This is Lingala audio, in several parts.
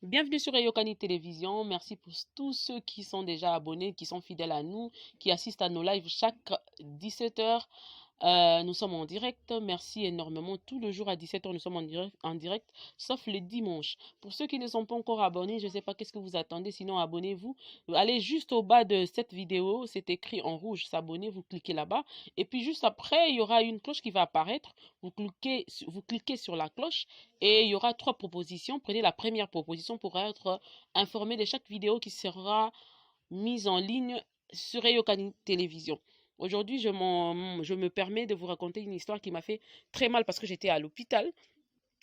Bienvenue sur Eyokani Télévision. Merci pour tous ceux qui sont déjà abonnés, qui sont fidèles à nous, qui assistent à nos lives chaque 17 heures. Nous sommes en direct. Merci énormément. Tout le jour à 17 heures, nous sommes en direct, sauf le dimanche. Pour ceux qui ne sont pas encore abonnés, je ne sais pas qu'est-ce que vous attendez. Sinon, abonnez-vous. Allez juste au bas de cette vidéo. C'est écrit en rouge, s'abonner. Vous cliquez là-bas. Et puis juste après, il y aura une cloche qui va apparaître. Vous cliquez sur la cloche et il y aura 3 propositions. Prenez la première proposition pour être informé de chaque vidéo qui sera mise en ligne sur Eyokani Télévision. Aujourd'hui, je me permets de vous raconter une histoire qui m'a fait très mal parce que j'étais à l'hôpital.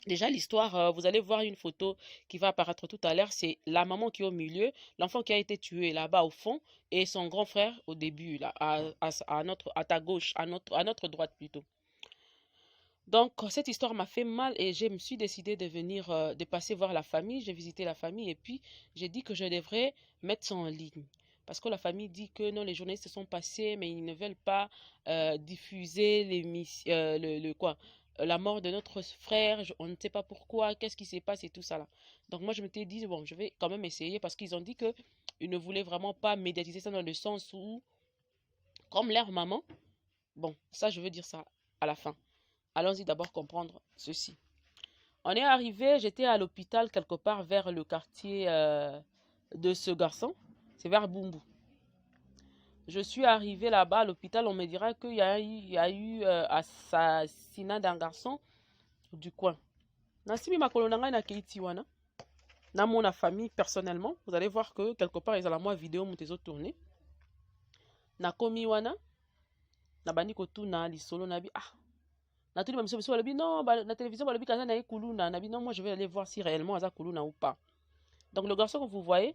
Déjà, l'histoire, vous allez voir une photo qui va apparaître tout à l'heure. C'est la maman qui est au milieu, l'enfant qui a été tué là-bas au fond, et son grand frère au début, là, à ta gauche, à notre droite plutôt. Donc, cette histoire m'a fait mal et je me suis décidé de venir, de passer voir la famille. J'ai visité la famille et puis j'ai dit que je devrais mettre ça en ligne. Parce que la famille dit que non, les journalistes se sont passés, mais ils ne veulent pas diffuser la mort de notre frère. On ne sait pas pourquoi, qu'est-ce qui s'est passé et tout ça là. Donc moi, je m'étais dit, bon, je vais quand même essayer parce qu'ils ont dit que ils ne voulaient vraiment pas médiatiser ça dans le sens où, comme leur maman, bon, ça, je veux dire ça à la fin. Allons-y d'abord comprendre ceci. On est arrivé, j'étais à l'hôpital quelque part vers le quartier de ce garçon. C'est vers Bumbu. Je suis arrivé là-bas à l'hôpital, on me dira qu'il y a eu assassinat d'un garçon du coin. Nasimi makolo nanga na keiti wana. Na mon famille personnellement, vous allez voir que quelque part ils ont la moi vidéo montezo tourné. Na komi wana, na bani kotuna lisolo na bi ah. Na tuni bamiso biso balobi non, la télévision balobi kaza na kuluna, na bi non, moi je vais aller voir si réellement aza kuluna ou pas. Donc le garçon que vous voyez,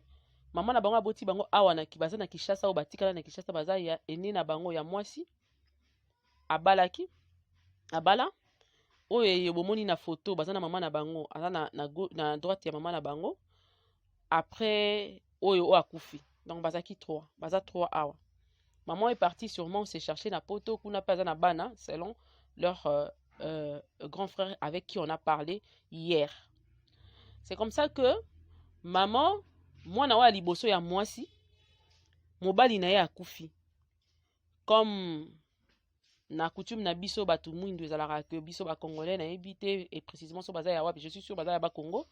maman na bango aboti bango awa na kibaza na Kishasa ou batikala na Kishasa baza ya ene na bango ya mwasi abalaki abala oyo bomoni na photo baza na maman na bango aza na droite ya maman na bango après oyo akufi. Donc bazaki 3, baza 3 awa. Maman est partie sûrement se chercher na poto kuna pas na bana selon leur grand frère avec qui on a parlé hier. C'est comme ça que maman, moi na wa liboso ya mwasi, mobali na ye akufi. Comme na coutume na biso batu mwindu ezalaka que biso ba congolais na ebité et précisément so baza ya wapi, je suis sûr baza ya ba Congo.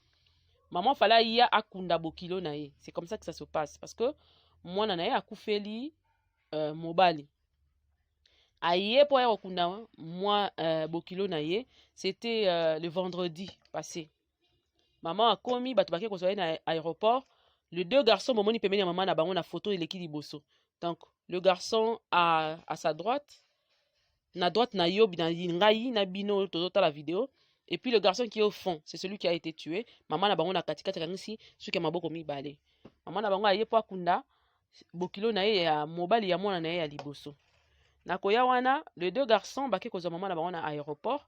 Maman fala ya akunda bokilo na ye. C'est comme ça que ça se passe parce que moi na ye akufeli mobali. Aye po ya okunda moi bokilo na ye, c'était le vendredi passé. Maman a commis bato bake ko na aéroport. Les deux garçons momoni pembeni ya maman na bango na photo eleki liboso. Donc le garçon à sa droite, na droite na yo na ngai na bino tozota la vidéo, et puis le garçon qui est au fond, c'est celui qui a été tué. Maman na bango na katikati kangisi suki maboko mibale. Maman na bango aye po akunda bokilo na ye ya mobali ya mwana na ye ya liboso. Na koya wana, les deux garçons bake kozwa maman na bango na aéroport.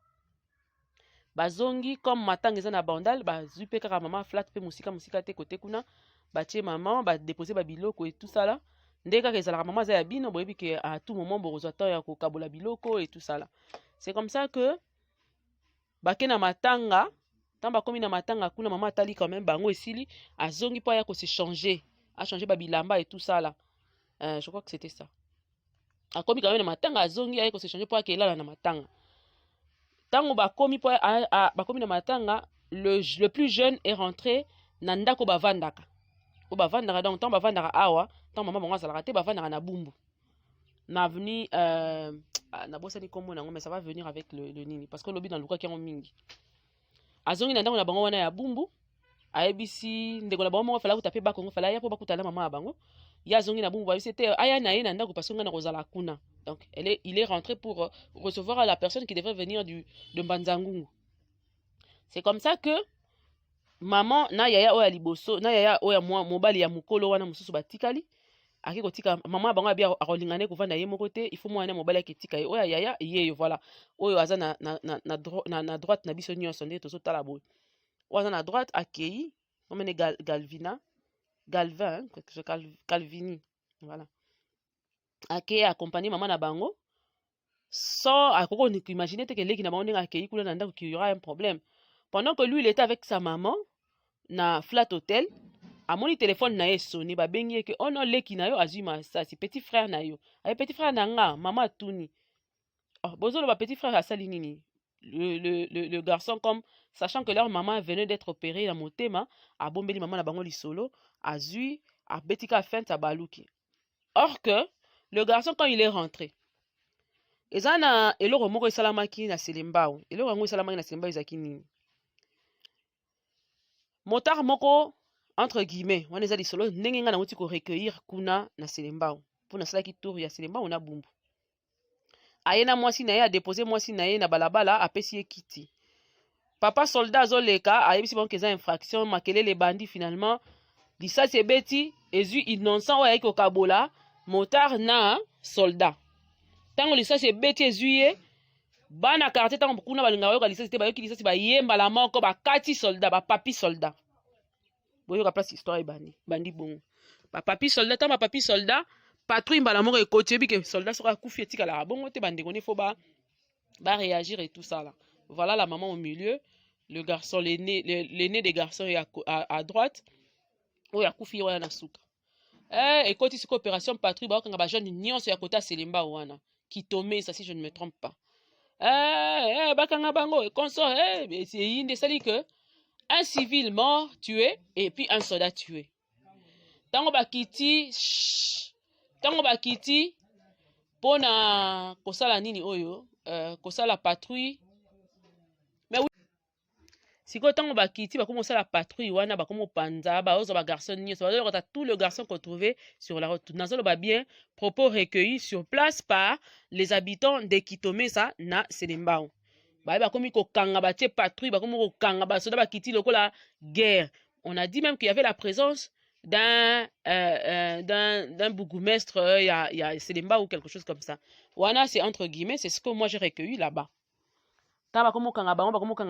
Bazongi comme matanga eza na bandal, bazwi pe kaka maman flat pe musika te kote kuna, batie maman, ba déposer ba biloko et tout ça là. Ndé kaka ezalaka maman za ya bino, boyebi ke à tout moment bokozwa temps ya kokabola biloko et tout ça là. C'est comme ça que bake na matanga, tant bakomi na matanga kuna maman atali quand même bango esili, azongi po ya ko se changer, a changer ba bilamba et tout ça là. Je crois que c'était ça. Akomi quand même na matanga azongi aye ko se changer po akela na matanga. Tango bakomi po bakomi na matanga, le plus jeune est rentré na ndako bavandaka. O bavandaka donc tant bavandaka awa, tant maman bango azalaka te bavandaka na Bumbu. Na venu na bosani kombo nango mais ça va venir avec le nini parce que lobi dans luka ki mingi. Azongi na ndako na bango wana ya Bumbu, ayebisi ndeko na bango mo fala kutape bakongo fala ya po bakutala maman ya bango. Ya zongi na Bumbu c'était aya na ye na ndako parce que ngana kozala kuna. Donc il est rentré pour recevoir la personne qui devait venir de Mbanzangungu. C'est comme ça que maman na yaya oya liboso, na yaya oya mobali ya mukolo wana mususu batikali. Aki kotika maman bango abia akolingane kovanda ye moko te, il faut mwana mobali aketika ye oya yaya ye voilà. Oyo aza na droite na biso nyonso nde tozo tala boy. Oyo aza na droite akei, omene Galvin, Calvini, voilà. Ake accompagné maman na bango, sans akoko imaginer que leki na bango ndenga akei kula na ndako qu'il y aura un problème. Pendant que lui il était avec sa maman, na flat hotel amoni téléphone na ye sonné babengi ye ke ono leki na yo azwi masasi petit frère na yo aye petit frère na nga mama atuni bozoloba petit frère asali nini le garçon comme sachant que leur maman venait d'être opérée na motema abombeli maman na bango lisolo azwi abetika fente abaluki. Or que le garçon quand il est rentré eza na eloko moko esalamaki na selembao eloko yango esalamaki na selembao ezaki nini motard moko entre guillemets wana eza lisolo ndenge nga nauti korecueillir kuna na selembao mpo nasalaki tour ya selembao na bumbu aye na mwasi na ye adepose mwasi na ye na balabala apesi ye kiti papa soldat azoleka ayebisi bango eza infraction makelele bandi finalement lisasi ebeti ezwi innocent oyo ayaki kokabola motard na soldat ntango lisasi ebeti ezwi ye bana quartier ntango kuna balingaka bayoka lisasi te bayoki lisasi bayembala moko bakati soldat bapapi soldat boyoka place histoire ebandi bongo bapapi soldat ntango bapapi soldat patrouille mbala moko ekoti yebi ke soldat soki akufi etikalaka bongo te bandeko ne fo réagir et tout ça là. Voilà la maman au milieu, le garçon l'aîné des garçons est à droite oyo akufi wana na suka ekoti siko opération patrouille bakanga ba jeune nyonso ya kota selemba wana kitomesa si je ne me trompe pas bakanga bango consort c'est inde sali que un civil mort tué et puis un soldat tué tango bakiti pona kosala nini oyo kosala patrouille mais oui sikoyo ntango bakiti bakomi kosala patrouille wana bakomi kopanza baozwa bagarçon nyonso bazolokota tout le garçon qu'on trouvait sur la route nazoloba bien propos recueillis sur place par les habitants de Kitomesa na Selembao baye bakomi kokanga batie patrouille bakomi kokanga basoda bakiti lokola guerre. On a dit même qu'il y avait la présence d'un bourgmestre il y a Selemba ou quelque chose comme ça. Wana c'est entre guillemets, c'est ce que moi j'ai recueilli là-bas. Quand bakomokanga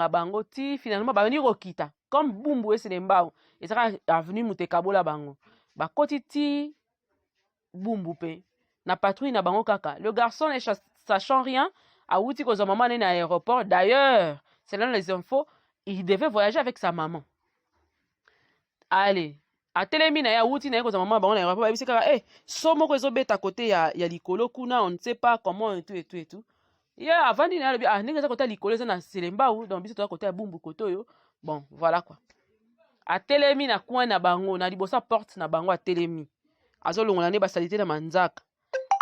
bango ti finalement bani rokita comme bumbu et Selemba et ça avenue Mutekabola bango. Bakoti ti bumbu pe na patrouille na bango kaka. Le garçon ne sachant rien a outi ko maman à l'aéroport. D'ailleurs, selon les infos, il devait voyager avec sa maman. Allez, atelemi na ya outi na ko maman bango na aéroport ba bisika somo ko ezobeta côté ya likolo kuna on ne sait pas comment et tout. Yeah, avant dina lobi ndenge za côté likolo za na Selemba ou donc biso to côté ya bumbu koto yo. Bon, voilà quoi. Atelemi na coin na bango na libosa porte na bango atelemi. Azolongola ne basalite na manzaka.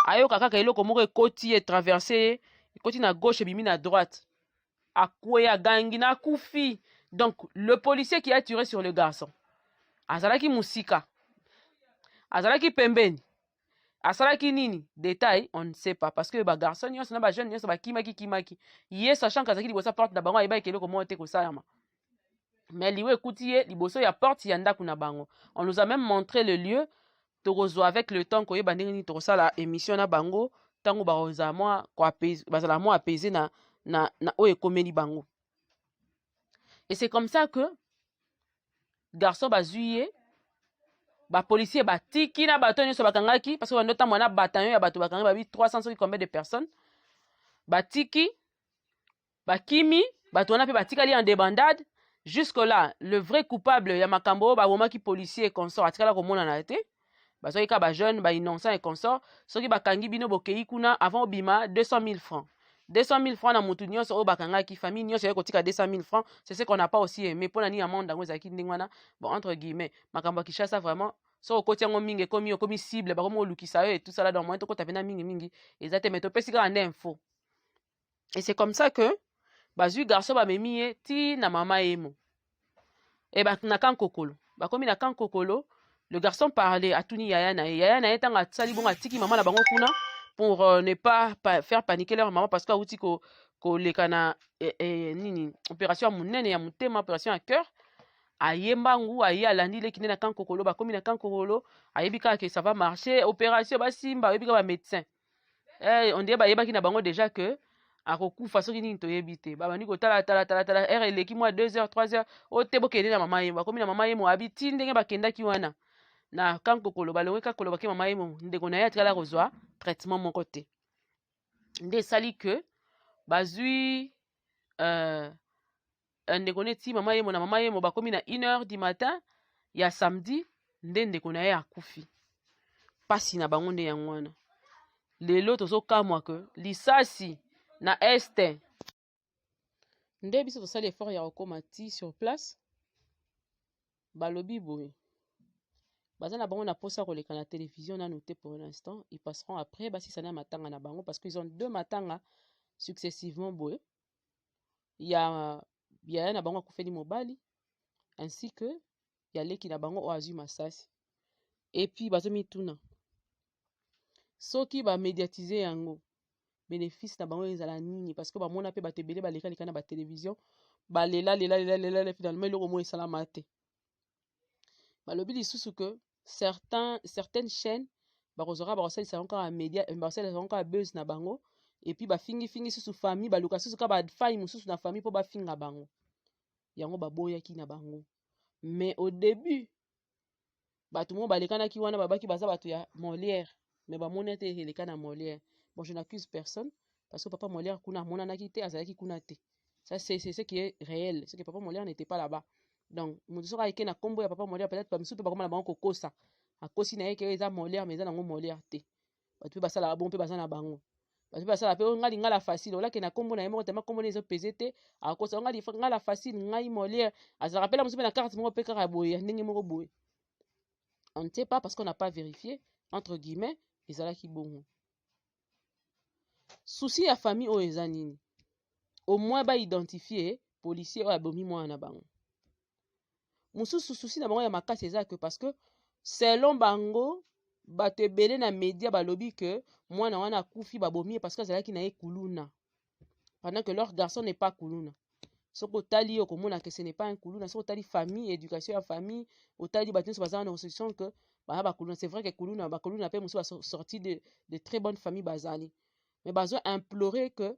Ayoka kaka eloko moko ekoti e traverser ekoti na gauche bimi na droite. Akweya gangi na kufi. Donc le policier qui a tiré sur le garçon azalaki musika azalaki pembeni asalaki nini détail on ne sait pas parce que ba garçon nyonso na ba jeune nyonso ba kimaki ye sachant kazaki libosa porte na bango ayeba eloko moko te kosalama mais liwe ekuti ye liboso ya porte ya ndako na bango. On nous a même montré le lieu tokozwa avec le temps koyeba ndenge nini tokosala émission na bango tango baoza mwa bazala mwa apaisé na oyo ekomeli bango. Et c'est comme ça que garçon bazui ba policier batiki na bato nyonso bakangaki parce que ndota mwana bataillon ya bato bakangaki babi 300 soki combien de personnes batiki bakimi bato wana pe batikali en débandade. Jusque là le vrai coupable ya makambo ba bomaki policier et consort atikala komona na te basoki ka ba jeune ba innocent et consort soki bakangi bino bokei kuna avant obima 200 000 francs 200 000 francs na mutu nyonso oyo bakangaki famille nyonso kotika 200 000 francs. C'est ce qu'on n'a pas aussi aimé pour nani amende ngo ezaki ndingwana bon entre guillemets makambo Kinshasa vraiment so okoti yango mingi komi cible bakomo olukisa yo et tout ça là dans moment tokota pena mingi ezate mais topesi ka nde info. Et c'est comme ça que bazui garçon bamemi ye ti na mama emo et na kankokolo bakomi na kankokolo. Le garçon parlait à Tuni yaya na ye tanga tsali bonga tiki maman na bango kuna pour ne pas faire paniquer leur maman parce que outi ko leka na nini opération munene ya mutema opération à cœur ayemba ngu aye alandi leki na kankokolo bakomi na kankokolo ayebi kaka que ça va marcher opération basimba ayebi ka ba médecin on dit ba yebaki na bango déjà que akokufa soki nini toyebi te babandi kotala ere eleki mwa 2 heures 3 heures ote bokende na mama ye bakomi na mama ye mo abiti ndenge bakendaki wana na kankokolo balongi kakolo bake mama ye mo ndeko na ye atikala kozwa traitement moko te nde esali que bazwi ndeko neti mama yemo na mama yemo bakomi na 1h du matin ya samedi nde ndeko na ye akufi. Pasi na bango nde yango wana. Lelo tozokamwa ke lisasi na este. Nde biso tosali effort ya kokoma ti sur place. Balobi boye. Baza na bango na posa koleka na télévision nanu te pour l'instant. Ils passeront après basi sana matanga na bango parce qu'ils ont 2 matanga successivement boye. Il y a na bango akufeli mobali ainsi que il y a leki na bango oazu masasi. Et puis bazo mituna. Soki ba médiatiser yango bénéfice na bango ezala nini parce que ba mona pe batebele baleka leka na ba télévision balela finalement eloko mo esalama te. Balobi lisusu que certaines chaînes bakozora bakosalisa encore un média bakosalisa encore buzz na bango et puis bafingi susu famille baluka susu ka ba faille mususu na famille po bafinga bango yango baboyaki na bango. Mais au début bato mo balekanaki wana babaki baza bato ya Molière mais bamoni te eleka na Molière. Bon, je n'accuse personne parce que papa Molière kuna monanaki te azalaki kuna te. Ça c'est ce qui est réel, c'est que papa Molière n'était pas là-bas. Donc mutu soka eke na kombo ya papa Molière peut-être pas misutu bakoma na bango kokosa akosi na yeke eza Molière mais eza nango Molière te. Bato pe basala bon pe baza na bango. Bato pe basala pe ngali ngala facile olake na kombo na ye moko tema kombo na ezo pesé te akosa ngali ngala facile ngai Molière azala rappela musu pe na carte moko pe kaka boye ndenge moko boye. On ne sait pas parce qu'on n'a pas vérifié entre guillemets ezalaki bongo. Souci ya famille oyo eza nini? Au moins ba identifier policier oyo abomi mwana na bango. Mususu souci na bango ya makasi eza que parce que selon bango bato ebele na média balobi que mwana wana akufi babomi parce que azalaki na ye kuluna pendant que leur garçon n'est pas kuluna. Soko tali okomona que ce n'est pas un kuluna, soko tali famille éducation ya famille otali bato nyonso baza na restriction que ba kuluna. C'est vrai que kuluna ba kuluna pe musu sorti de très bonnes familles bazali. Mais bazo implorer que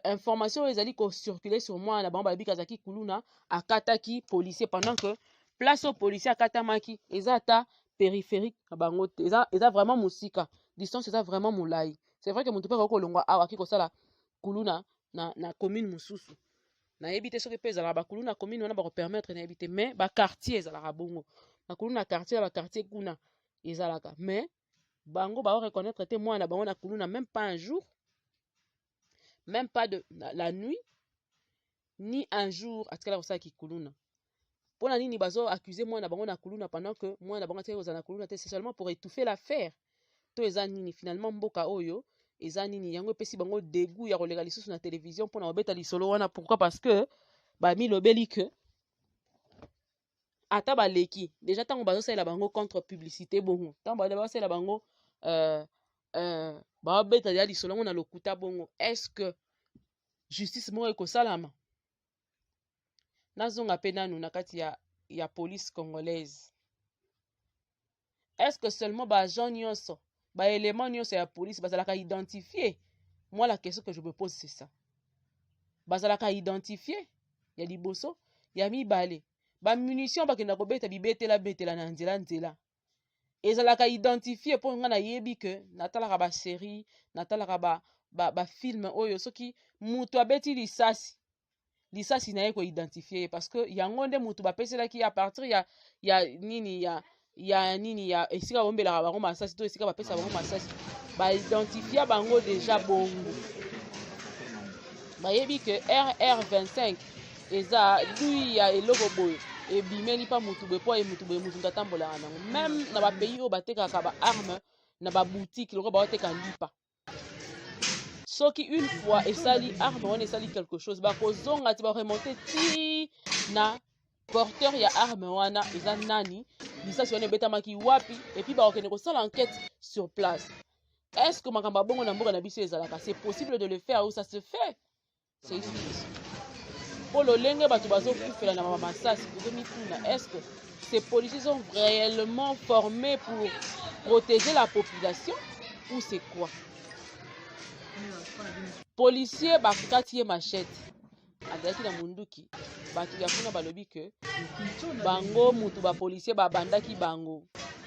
information ezali ko circuler sur moi na bango balobi kazaki kuluna akataki policier pendant que place au policier akatamaki eza ta périphérique na bango te eza vraiment musika distance eza vraiment molai. C'est vrai que mutu pe ko longwa awa ki kosala kuluna na commune mususu na yebite soki pe ezala ba kuluna commune wana ba ko permettre na yebite mais ba quartier ezala bongo ba kuluna quartier ba quartier kuna ezalaka mais bango ba reconnaître te moi na bango na kuluna même pas un jour, même pas de la nuit ni un jour atikala kosala ki kuluna. Pona nini bazo accuser moi na bango na kuluna pendant que moi na bango atikala kosala na kuluna te, c'est seulement pour étouffer l'affaire. To eza nini finalement mboka oyo eza nini yango epesi bango dégoût ya kolega lisusu na télévision mpona obeta lisolo wana. Pourquoi? Parce que bami lobeli que ata baleki déjà ntango bazosalela bango contre publicité bongo ntango bazosalela bango babeta ya lisolo yango na lokuta bongo, est-ce que justice moko ekosalama? Nazonga pe nanu na kati ya police congolaise. Est-ce que seulement baagent nyonso baélément nyonso ya police bazalaka identifié? Moi la question que je me pose c'est ça. Bazalaka identifié ya liboso ya mibale bamunition bakenda kobeta betela na nzela ezalaka identifié mpo nga nayebi ke natalaka basérie natalaka bafilme oyo soki mutu abeti lisasi na ye koidentifie parce que yango nde mutu bapeselaki à partir ya nini ya esika bombelaka bango masasi to esika bapesa bango masasi baidentifia bango déjà bongo bayebi ke RR25 eza lui ya eloko boye ebimeli pa mutu boye po mutu boye mutu ndatambolaka nango même na bapays oyo batekaka baarme na baboutique loko baoteka lipa soki une fois esali arme wana esali quelque chose bakozonga ti baremonte ti na porteur ya arme wana eza nani lisasi wana ebetamaki wapi epuis bakokende kosala enquête sur place. Est-ce que makambo bongo na mboka na biso ezalaka? C'est possible de le faire ou ça se fait? C'est ici. Pour le lenge bato bazokufela na masasi ezomituna, est-ce que ces policiers sont réellement formés pour protéger la population ou c'est quoi? Policier bakati ye machette azalaki na munduki bato ya kuna balobi ke bango mutu bapolisier babandaki bango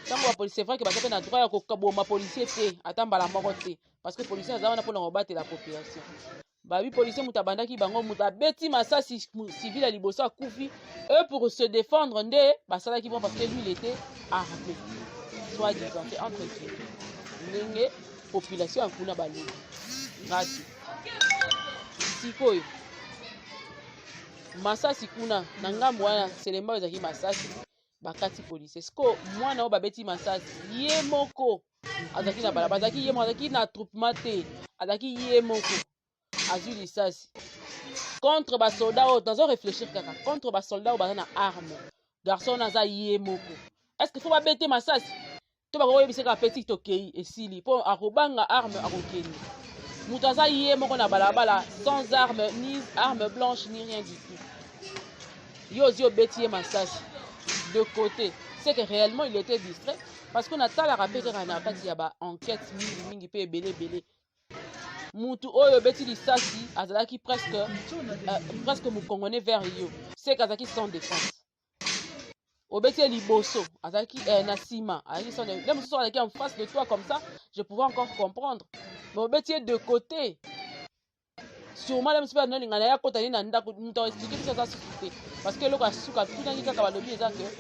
ntango bapolisier vrai ke baza mpe na droit ya kokaboma policier te ata mbala moko te parce que policier aza wana mpona kobatela population babi policier muta bandaki bango muta beti masasi civil à liboso akufi. Eux pour se défendre nde basalaki bon parce que lui il était armé. Soit disant c'est entre guillemets. Ndenge population akuna balobi. Ngati. Sikoyo. Masasi kuna na ngambo wana selemba ezaki masasi bakati policier. Siko mwana o babeti masasi ye moko azaki na balaba azaki ye moko azaki na troupement te azaki ye moko azui lisasi contre ba soldat o dans réfléchir kaka contre ba soldat o baza na arme garçon naza ye moko est-ce que faut ba bete masasi to ba ko yebiseka petit tokei esili po akobanga arme akokeni mutu aza ye moko na balabala sans arme ni arme blanche ni rien du tout yo ozi obeti ye masasi de côté c'est que réellement il était distrait parce qu'on a talaka mpe kaka na kati ya ba enquête mingi mpe ebele mutu oyo obeti lisasi azalaki presque mukongone vers yo c'est kazalaki sans défense obeti ye liboso azalaki na nsima azalaki sans défense le mosusu azalaki en face de toi comme ça je pouvais encore comprendre mais obeti ye de côté sûrement le mosusu mpe analingana ya kota nini na ndako mutu aexplike biso aza susu te parce que eloko asuka tunaki kaka balobi eza ke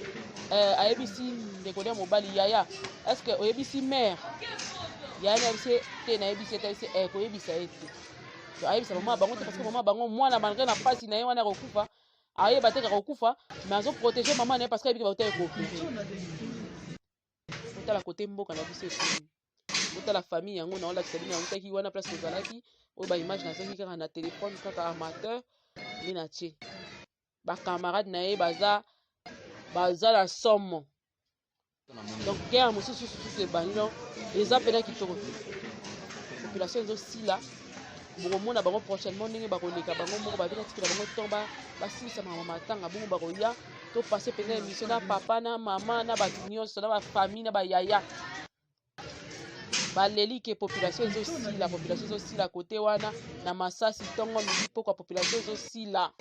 ayebisi ndeko de mobali yaya est ce que oyebisi mare yaya nayebisi te nayebisi ete ayebisi koyebisa ye te ayebisa mama bango te parce que mama bango mwana malgré na pasi na ye wana akokufa ayeba te kaka kokufa mais azoprotege mama na ye parce que ayebiki bauta ekoopere otala kote mboka na biso ekomi otala famille yango na olakisa bino autaki wana place kozalaki oyo baimage nazangi kaka na telefone kaka amateur nde na tie bacamarade na ye baza na somme donc guerre mosusu susu ebandi donc eza mpena kitoko te population ezosila bokomona bango prochainement ndenge bakoleka bango moko babena tikela bango ntongo basilisa makambo matanga bongo bakoya to passe mpena émission na papa na mama na bato nyonso na bafamille na bayaya baleli ke population ezosila kote wana na masasi ntongo midi pokwa population ezosila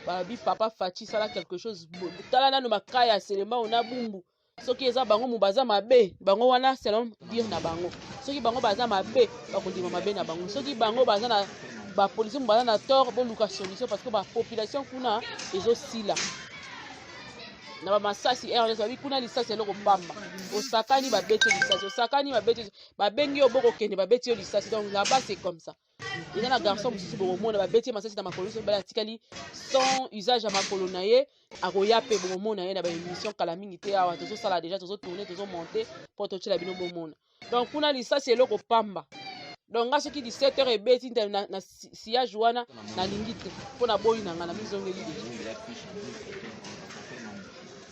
babi papa faci sala quelque chose tala nano makaya ya selema ona bumbu soki eza bango mu baza mabe bango wana selon dire na bango soki bango baza mabe bakondima mabe na bango soki bango baza na bapolisier mu baza na tort boluka solution parce que bapopulation kuna ezosila na bamasasi ernest babi kuna lisasi eloko pamba osakani babeti lisasi osakani babeti babengi yo bokokende babeti yo lisasi donc là-bas c'est comme ça eza na garçon mosusu bokomona babeti ye masasi na makolo so bala atikali sans usage ya makolo na ye akoya mpe bokomona ye na baémission kala mingi te awa tozosala déjà tozotourne tozomonte mpo totyela bino bomona donc kuna lisasi eloko pamba donc nga soki 17 heures ebeti na sillage wana nalingi te mpo na boyi na nga na mizongeli deja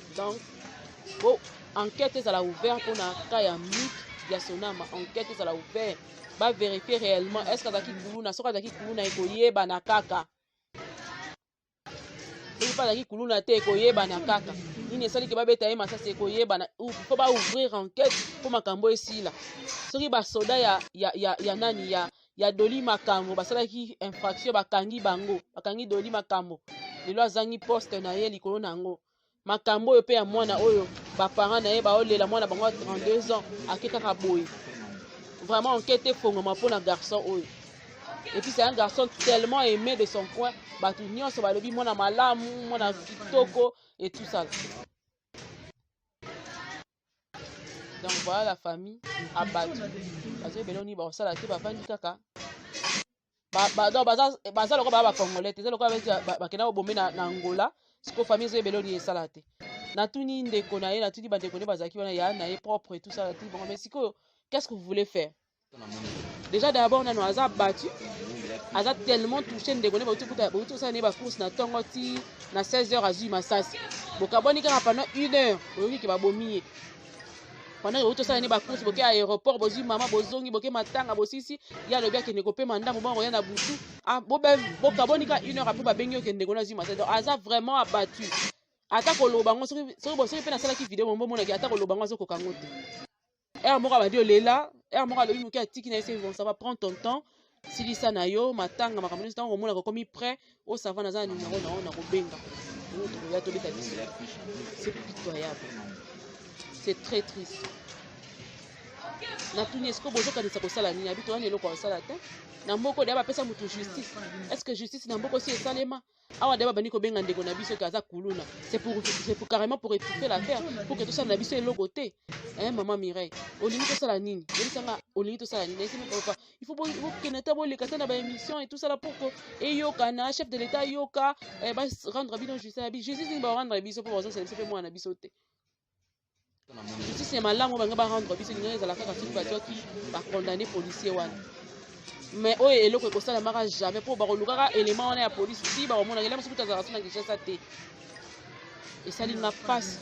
donc po enquête ezala ouvert mpona ka ya mute ya sonama enquête ezala ouvert bavérifie réellement est ce que azalaki kuluna soki azalaki kuluna ekoyebana kaka soki mpe azalaki kuluna te ekoyebana kaka nini esaliki babeta ye masasi ekoyebana fo baouvrir enquête mpo makambo esila soki basoda ya nani ya doli makambo basalaki infraction bakangi doli makambo lelo azangi poste na ye likolo na yango makambo oyo mpe ya mwana oyo baparent na ye baolela mwana bango 32 ans ake kaka boye vraiment enquête efongama mpona garçon oyo et puis c'est un garçon tellement aimé de son coin bato nyonso balobi mwana malamu mwana kitoko et tout ça donc voilà la famille abatu bazo ebele oni baosala te bafandi kaka baza lokola baa bacongolais te eza lokola bakenda kobome na Angola siko famille ezo ebele oni esala te natuni ndeko na ye natuni bandeko ne bazalaki wana ya na ye propre et tout ça natuni bongo mais sikoyo qu'est-ce que vous voulez faire déjà d'abord nano aza battu aza tellement touché ndeko ne bauti osala ne bacourse na ntongo ti na 16 heures azwi masasi bokabwani kaka pendant 1 heure boyoki ke babomi ye pendant que bauti osala ne bacourse boke aéroport bozwi mama bozongi boke matanga bosisi ye alobi akende kopema ndambo bongo ya na butu bokabwani kaka 1 heure apres babengi oke ndeko ne azwi masasi donc aza vraiment abattu ata koloba ngo soki mpe nasalaki video bombo monaki ata koloba ngo azokoka ngo te ere moko abandi olela ere moko alobi moke atiki na ye se bon ça va prendre ton temps silisa na yo matanga makambo nyonso ntango komona kokomi prêt osava naza na numero na yo na kobenga tokoya tobeta biso c'est pitoyable c'est très triste Na tuni esko bozo kanisa ko sala nini abito wana eloko sala te. Na mboko de ba pesa mutu justice. Est-ce que justice na mboko si esalema? Awa de ba bani ko benga ndeko na biso kaza kuluna. C'est pour carrément pour étouffer l'affaire, pour que tout ça na biso eloko te. Hein maman Mireille. Olingi to sala nini? Olisanga olingi to sala nini? Il faut que neta bo le kata na ba émission et tout ça là pour que eyoka na chef de l'état yoka ba rendre bilan justice. Justice ni ba rendre biso pour ça c'est fait moi na biso te. Justice c'est malamu banga ba rendre biso ni ezala kaka si ba toki ba condamner policier wana. Mais oyo eloko ekosala maka jamais pour bakolukaka élément wana ya police si bakomona ngela mosuku tazala sona Kinshasa te. Esali nga passe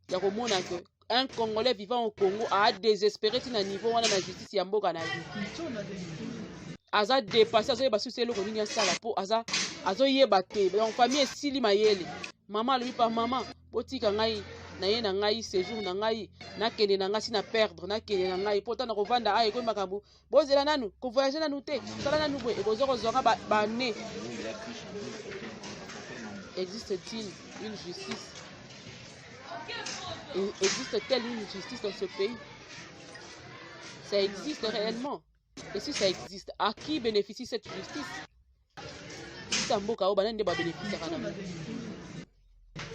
ya komona que un Congolais vivant au Congo a désespéré tina niveau wana na justice ya mboka na ye. Aza dépassé azoyeba susi eloko nini asala po azoyeba te. Donc famille esili mayele. Mama alobi pa mama botika ngai na ye na ngai séjour na ngai nakende na ngai si na perdre nakende na ngai pourtant na kovanda aye koyi makambo bozela nanu ko voyager nanu te sala nanu boye ekozwa kozwanga bane. Existe-t-il une justice? Existe-t-elle une justice dans ce pays? Ça existe réellement? Et si ça existe, à qui bénéficie cette justice? Si ça mboka o banane ba bénéficier kana.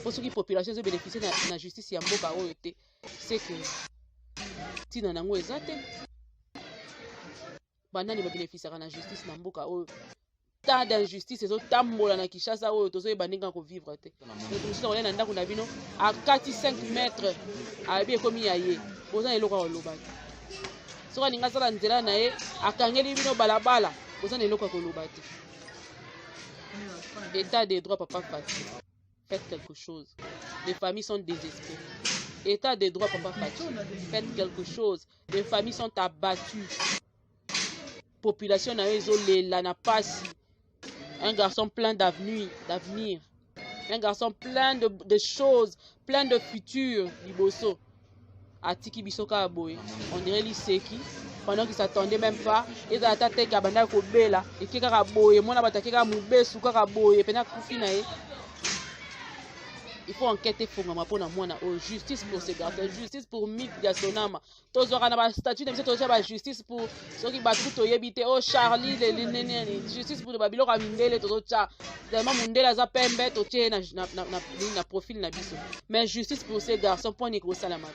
Pour ceux qui population de bénéficier de la justice ya mboka o yote, c'est que tina nango ezate banane ba bénéficier de la justice na mboka o. Tas d'injustice ezo tambola na Kinshasa oyo tozo ebaninga ko vivre te. Nous on na ndako na bino à 4-5 mètres abi ekomi ya ye. Boza eloko ya loba. Soka ninga sala nzela na ye akangeli bino balabala. Boza eloko ya loba te. État des droits papa Fati. Faites quelque chose. Les familles sont désespérées. État des droits papa Fati. Faites quelque chose. Les familles sont abattues. Population na isolée la na pasi. Un garçon plein d'avenir, un garçon plein de choses, plein de futur, Liboso. Atiki Bisoka Aboye, on dirait l'Iseki, pendant qu'il s'attendait même pas, ils ont attaqué Kabanda Kobela, et qui a aboye, mon abataki a moubé, souka aboye, pena koufinae. Il faut enquêter pour moi, justice pour ces garçons, justice pour Mick Gasonama. Tous auront un statut de justice pour ceux qui battent tout yébité. Oh Charlie, justice pour le Babylon Ramindele, tout ça. Tellement Mundela Zapembe, tout ça na profil na biso. Mais justice pour ces garçons, pour Nico Salamat.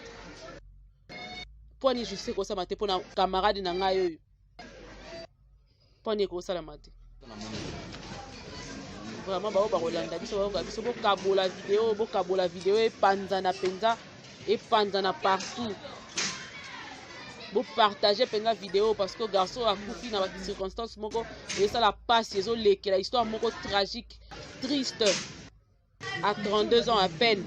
Pour ni justice pour Salamat, pour nos camarades nangayo. Pour Nico Salamat. Vraiment ba rolanda biso bo kabola vidéo et panzana penza et panzana partout. Bo partager penza vidéo parce que garçon a coupi dans des circonstances moko et ça la passe ils ont la histoire moko tragique, triste à 32 ans à peine.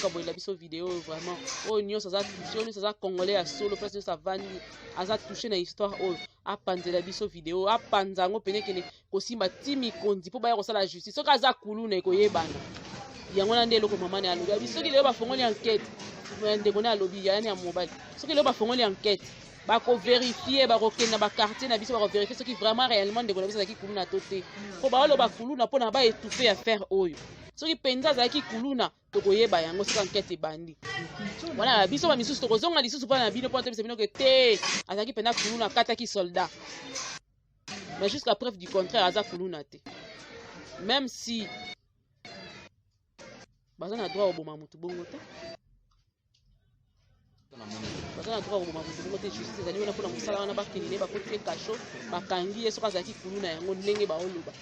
La vidéo vraiment oh nyo ça touché ça congolais à solo parce que ça vani aza touché na histoire oh a panzela biso vidéo a panzango pene kene kosimba timi kondi po ba ko sala justice soka za kuluna ekoyebana yango na ndelo ko mama na alobi biso ki leo ba fongoli enquête ndeko na alobi yani ya mobile soki leo ba fongoli enquête ba ko vérifier ba ko kena ba quartier na biso ba ko vérifier ce qui vraiment réellement ndeko na biso ki kuluna toté ko ba lo ba kuluna pona ba étouffer affaire oyo soki penza zaki kuluna tokoyeba yango soka enquête bandi voilà biso ba misusu tokozonga lisusu pa na bino po te bino ke te azaki pena kuluna kataki soldat mais jusqu'à preuve du contraire aza kuluna te même si baza na droit oboma mutu bongo te baza na droit oboma mutu bongo te justice ezali wana mpona mosala wana bakendine bakoti ekasho bakangi ye soki azalaki kuluna yango ndenge baoloba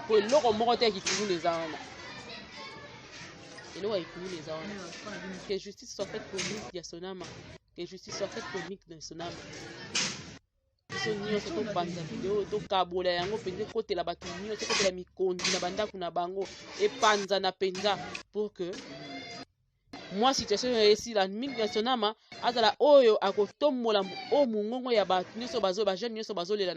po eloko moko te yaki kuluna eza wana. Et là, que justice soit faite pour Mick Gasonama. Que justice soit faite pour Mick Gasonama. Biso nyonso topanza video tokabola yango penza kotela bato nyonso kotela mikondi na bandako na bango epanza na penza pour que moi situation esi la Mick Gasonama azala oyo akotombola o mungongo ya bato nyonso bazo ba jeune nyonso bazolela